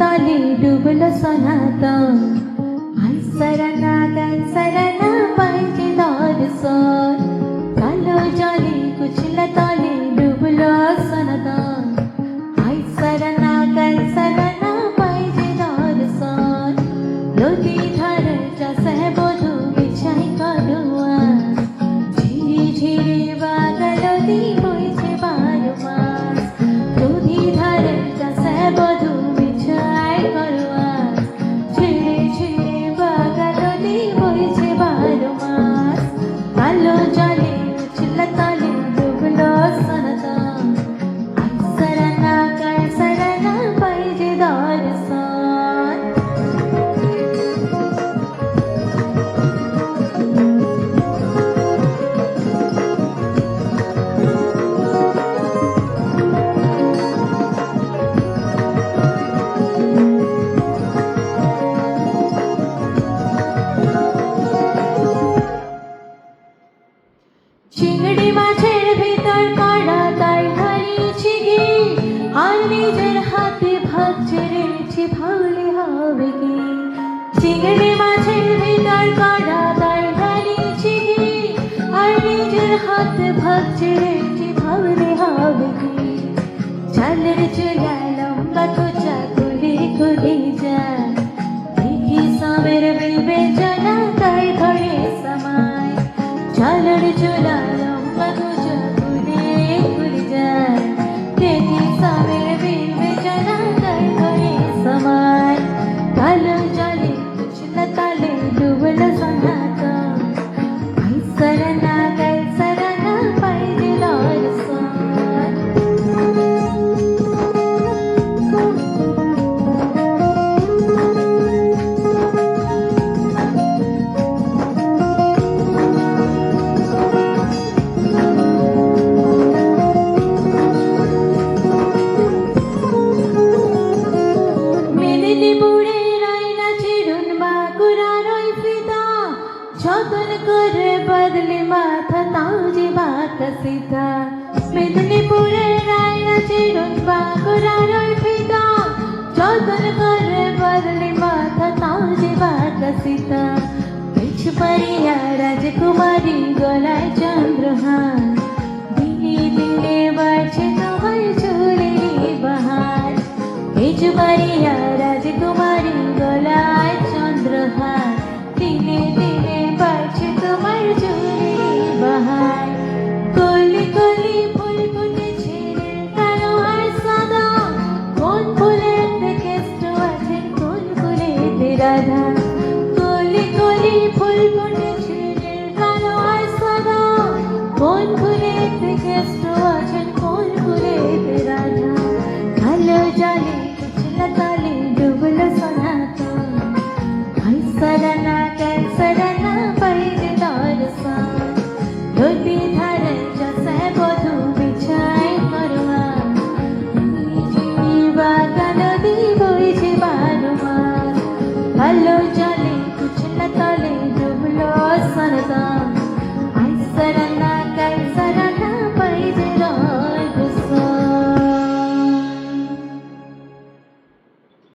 ताले डुबलो सनातन आईसरना गाईसरना पाहिजे दारसर कालो जले कुचला ताले डुबलो सनातन आईसरना गाईसरना पाहिजे दारसर नदी धारच्या सहबधू बिछाई काढुआ झिरी झिरी बागलदी होईছে 12 मास नदी धारच्या सहबधू बिछाई काढुआ झिरी झिरी बागलदी होईছে 12 मास कालो जले उचला ताले डुबलो सनातन आईसरना गाईसरना पाहिजे दारसर চিংড়ি মাছের ভিতর কাটা তাই হারিয়েছি কি আর নিজের হাতে ভাগ ছেড়েছি ভাবলে হবে কি চিংড়ি মাছের ভিতর কাটা তাই হারিয়েছি কি আর নিজের হাতে ভাগ ছেড়েছি ভাবলে হবে কি চালের চুলা লম্বা কোচা গুলি গুলি যায় দেখি সামের বিবেচনা তাই ধরে সমায় চালের চুলা লম্বা কোচা গুলি গুলি যায় দেখি সামের বিবেচনা তাই ধরে সমায় কালো জলে কুচলা তালে ডুবলো সনাতন আইসরনা গাইসরনা পাইছে দারসন মেদিনীপুরের আয়না চিরুন বাঁকুড়ার ওই ফিতা যতন করে বদলে মাথা তাও যে বাঁকা সিধা মেদিনীপুরের আয়না চিরুন বাঁকুড়ার ওই ফিতা যতন করে বদলে মাথা তাও যে বাঁকা সিধা পিছ পরিয়া রাজকুমারী গলায় চন্দ্রহার দিনে দিনে বাড়ছে তোমার চুলেরই বাহার পিছ পরিয়া রাজকুমারী গলায়